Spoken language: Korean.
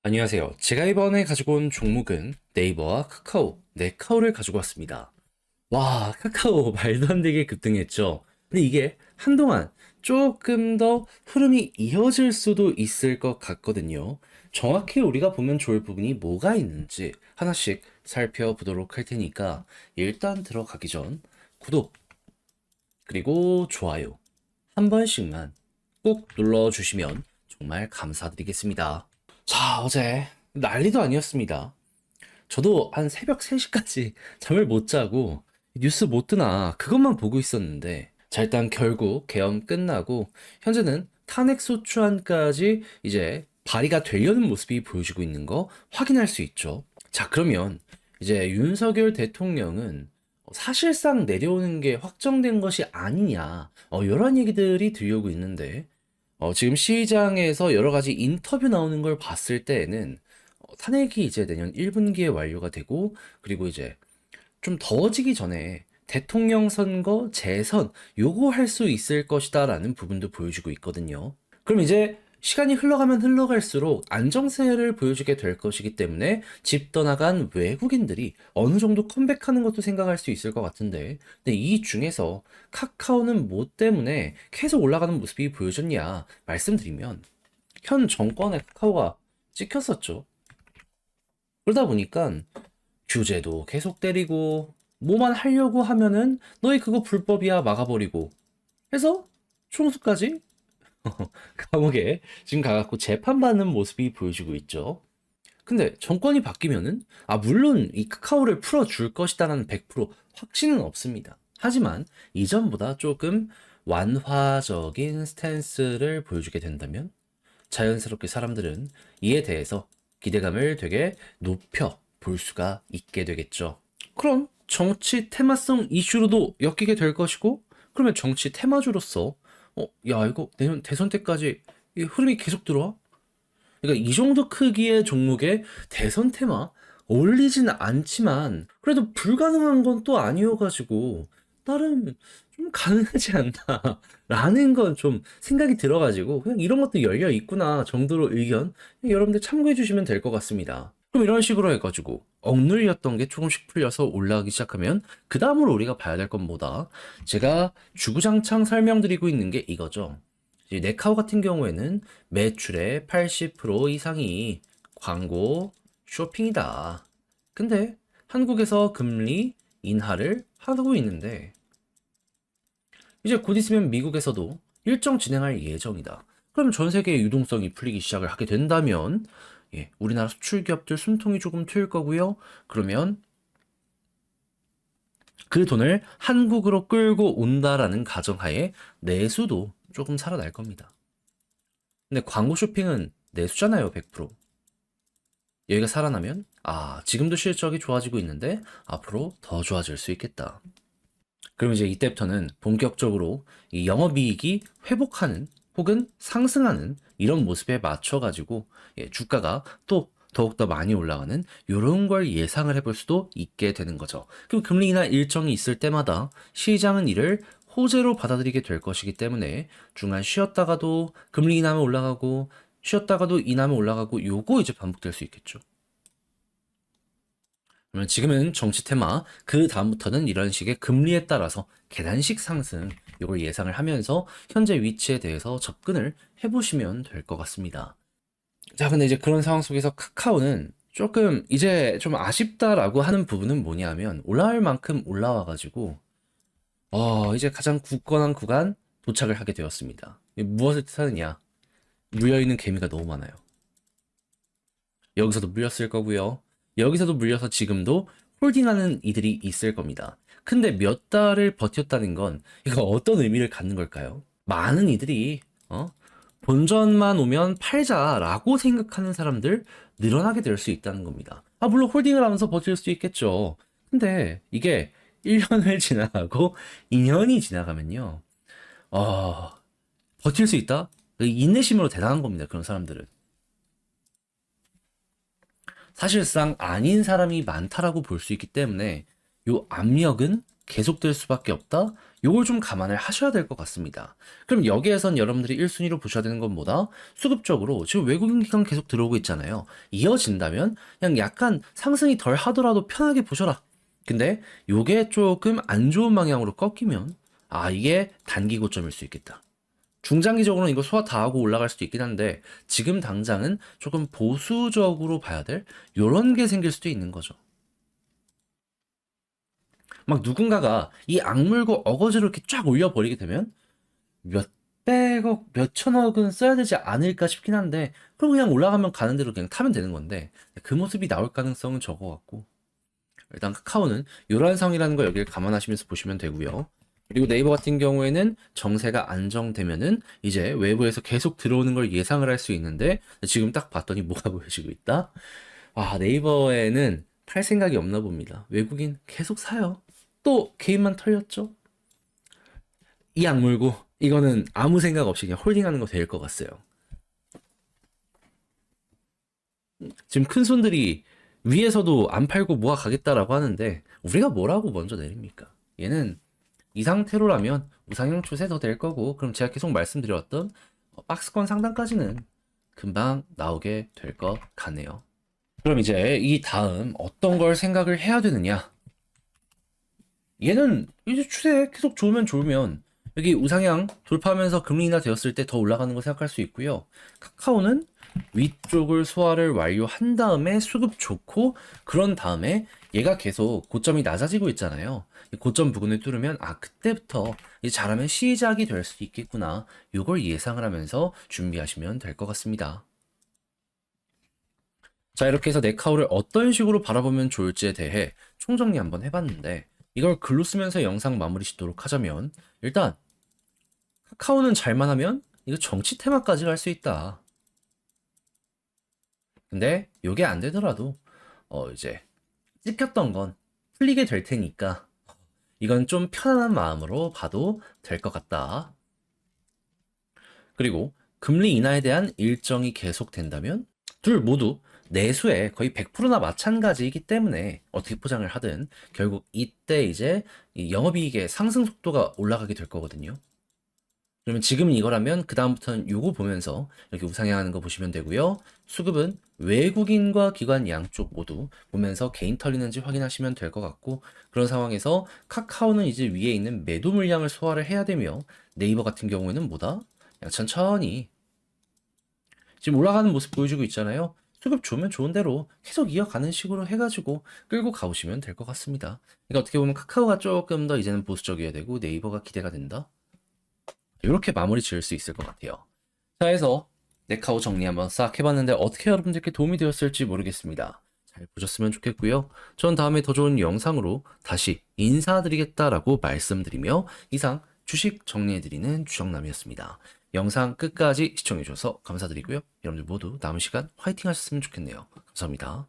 안녕하세요. 제가 이번에 가지고 온 종목은 네이버와 카카오, 네카오를 가지고 왔습니다. 와, 카카오 말도 안 되게 급등했죠. 근데 이게 한동안 조금 더 흐름이 이어질 수도 있을 것 같거든요. 정확히 우리가 보면 좋을 부분이 뭐가 있는지 하나씩 살펴보도록 할 테니까 일단 들어가기 전 구독, 그리고 좋아요 한 번씩만 꼭 눌러주시면 정말 감사드리겠습니다. 자, 어제 난리도 아니었습니다. 저도 한 새벽 3시까지 잠을 못 자고 뉴스 못 뜨나 그것만 보고 있었는데, 자, 일단 결국 계엄 끝나고 현재는 탄핵 소추안까지 이제 발의가 되려는 모습이 보여지고 있는 거 확인할 수 있죠. 자, 그러면 이제 윤석열 대통령은 사실상 내려오는 게 확정된 것이 아니냐, 이런 얘기들이 들려오고 있는데, 지금 시장에서 여러 가지 인터뷰 나오는 걸 봤을 때에는 탄핵이 이제 내년 1분기에 완료가 되고, 그리고 이제 좀 더워지기 전에 대통령 선거 재선 요거 할 수 있을 것이다라는 부분도 보여주고 있거든요. 그럼 이제 시간이 흘러가면 흘러갈수록 안정세를 보여주게 될 것이기 때문에 집 떠나간 외국인들이 어느 정도 컴백하는 것도 생각할 수 있을 것 같은데, 근데 이 중에서 카카오는 뭐 때문에 계속 올라가는 모습이 보여졌냐 말씀드리면, 현 정권의 카카오가 찍혔었죠. 그러다 보니까 규제도 계속 때리고 뭐만 하려고 하면은 너희 그거 불법이야 막아버리고 해서 총수까지 감옥에 지금 가갖고 재판받는 모습이 보여지고 있죠. 근데 정권이 바뀌면은 물론 이 카카오를 풀어줄 것이다라는 100% 확신은 없습니다. 하지만 이전보다 조금 완화적인 스탠스를 보여주게 된다면 자연스럽게 사람들은 이에 대해서 기대감을 되게 높여 볼 수가 있게 되겠죠. 그럼 정치 테마성 이슈로도 엮이게 될 것이고, 그러면 정치 테마주로서 야, 이거 내년 대선 때까지 이 흐름이 계속 들어와? 그러니까 이 정도 크기의 종목에 대선 테마 어울리진 않지만 그래도 불가능한 건 또 아니어가지고 나름 좀 가능하지 않나라는 건 좀 생각이 들어가지고 그냥 이런 것도 열려 있구나 정도로 의견 여러분들 참고해 주시면 될 것 같습니다. 그럼 이런 식으로 해가지고 억눌렸던 게 조금씩 풀려서 올라가기 시작하면 그 다음으로 우리가 봐야 될 건 뭐다? 제가 주구장창 설명드리고 있는 게 이거죠. 이제 네카오 같은 경우에는 매출의 80% 이상이 광고, 쇼핑이다. 근데 한국에서 금리 인하를 하고 있는데 이제 곧 있으면 미국에서도 일정 진행할 예정이다. 그럼 전 세계의 유동성이 풀리기 시작을 하게 된다면 우리나라 수출 기업들 숨통이 조금 트일 거고요. 그러면 그 돈을 한국으로 끌고 온다라는 가정하에 내수도 조금 살아날 겁니다. 근데 광고 쇼핑은 내수잖아요, 100%. 여기가 살아나면, 지금도 실적이 좋아지고 있는데, 앞으로 더 좋아질 수 있겠다. 그럼 이제 이때부터는 본격적으로 이 영업이익이 회복하는 혹은 상승하는 이런 모습에 맞춰가지고, 주가가 또 더욱더 많이 올라가는 이런 걸 예상을 해볼 수도 있게 되는 거죠. 그리고 금리 인하 일정이 있을 때마다 시장은 이를 호재로 받아들이게 될 것이기 때문에 중간 쉬었다가도 금리 인하면 올라가고 쉬었다가도 인하면 올라가고 요거 이제 반복될 수 있겠죠. 그러면 지금은 정치 테마, 그 다음부터는 이런 식의 금리에 따라서 계단식 상승, 이걸 예상을 하면서 현재 위치에 대해서 접근을 해보시면 될 것 같습니다. 자, 근데 이제 그런 상황 속에서 카카오는 조금 이제 좀 아쉽다라고 하는 부분은 뭐냐면 올라갈 만큼 올라와가지고 이제 가장 굳건한 구간 도착을 하게 되었습니다. 무엇을 뜻하느냐? 물려있는 개미가 너무 많아요. 여기서도 물렸을 거고요. 여기서도 물려서 지금도 홀딩하는 이들이 있을 겁니다. 근데 몇 달을 버텼다는 건 이거 어떤 의미를 갖는 걸까요? 많은 이들이 본전만 오면 팔자라고 생각하는 사람들 늘어나게 될 수 있다는 겁니다. 물론 홀딩을 하면서 버틸 수 있겠죠. 근데 이게 1년을 지나가고 2년이 지나가면요. 버틸 수 있다? 인내심으로 대단한 겁니다. 그런 사람들은. 사실상 아닌 사람이 많다라고 볼 수 있기 때문에 요 압력은 계속될 수밖에 없다. 요걸 좀 감안을 하셔야 될 것 같습니다. 그럼 여기에선 여러분들이 1순위로 보셔야 되는 건 뭐다? 수급적으로 지금 외국인 기관 계속 들어오고 있잖아요. 이어진다면 그냥 약간 상승이 덜 하더라도 편하게 보셔라. 근데 요게 조금 안 좋은 방향으로 꺾이면 이게 단기 고점일 수 있겠다. 중장기적으로는 이거 소화 다 하고 올라갈 수도 있긴 한데 지금 당장은 조금 보수적으로 봐야 될 요런 게 생길 수도 있는 거죠. 막 누군가가 이 악물고 어거지로 이렇게 쫙 올려버리게 되면 몇 백억, 몇 천억은 써야 되지 않을까 싶긴 한데 그럼 그냥 올라가면 가는 대로 그냥 타면 되는 건데 그 모습이 나올 가능성은 적어 같고 일단 카카오는 이러한 상황이라는 거 여기를 감안하시면서 보시면 되고요. 그리고 네이버 같은 경우에는 정세가 안정되면은 이제 외부에서 계속 들어오는 걸 예상을 할 수 있는데 지금 딱 봤더니 뭐가 보여지고 있다? 네이버에는 팔 생각이 없나 봅니다. 외국인 계속 사요. 또 개인만 털렸죠? 이 악물고 이거는 아무 생각 없이 그냥 홀딩하는 거 될 것 같아요. 지금 큰 손들이 위에서도 안 팔고 모아 가겠다라고 하는데 우리가 뭐라고 먼저 내립니까? 얘는 이 상태로라면 우상향 추세 더 될 거고 그럼 제가 계속 말씀드렸던 박스권 상단까지는 금방 나오게 될 것 같네요. 그럼 이제 이 다음 어떤 걸 생각을 해야 되느냐? 얘는 이제 추세 계속 좋으면 여기 우상향 돌파하면서 금리 인하 되었을 때 더 올라가는 거 생각할 수 있고요. 카카오는 위쪽을 소화를 완료한 다음에 수급 좋고 그런 다음에 얘가 계속 고점이 낮아지고 있잖아요. 이 고점 부근을 뚫으면 그때부터 이제 잘하면 시작이 될 수 있겠구나. 요걸 예상을 하면서 준비하시면 될 것 같습니다. 자, 이렇게 해서 네카오를 어떤 식으로 바라보면 좋을지에 대해 총정리 한번 해봤는데 이걸 글로 쓰면서 영상 마무리 짓도록 하자면 일단 카카오는 잘만 하면 이거 정치 테마까지 갈 수 있다. 근데 요게 안 되더라도 이제 찍혔던 건 풀리게 될 테니까 이건 좀 편안한 마음으로 봐도 될 것 같다. 그리고 금리 인하에 대한 일정이 계속된다면 둘 모두 내수에 거의 100%나 마찬가지이기 때문에 어떻게 포장을 하든 결국 이때 이제 이 영업이익의 상승 속도가 올라가게 될 거거든요. 그러면 지금은 이거라면 그 다음부터는 요거 보면서 이렇게 우상향하는 거 보시면 되고요. 수급은 외국인과 기관 양쪽 모두 보면서 개인 털리는지 확인하시면 될 것 같고 그런 상황에서 카카오는 이제 위에 있는 매도 물량을 소화를 해야 되며 네이버 같은 경우에는 뭐다? 그냥 천천히 지금 올라가는 모습 보여주고 있잖아요. 수급 좋으면 좋은 대로 계속 이어가는 식으로 해가지고 끌고 가보시면 될 것 같습니다. 그러니까 어떻게 보면 카카오가 조금 더 이제는 보수적이어야 되고 네이버가 기대가 된다. 이렇게 마무리 지을 수 있을 것 같아요. 자, 해서 네카오 정리 한번 싹 해봤는데 어떻게 여러분들께 도움이 되었을지 모르겠습니다. 잘 보셨으면 좋겠고요. 전 다음에 더 좋은 영상으로 다시 인사드리겠다라고 말씀드리며 이상 주식 정리해드리는 주정남이었습니다. 영상 끝까지 시청해주셔서 감사드리고요. 여러분들 모두 남은 시간 화이팅 하셨으면 좋겠네요. 감사합니다.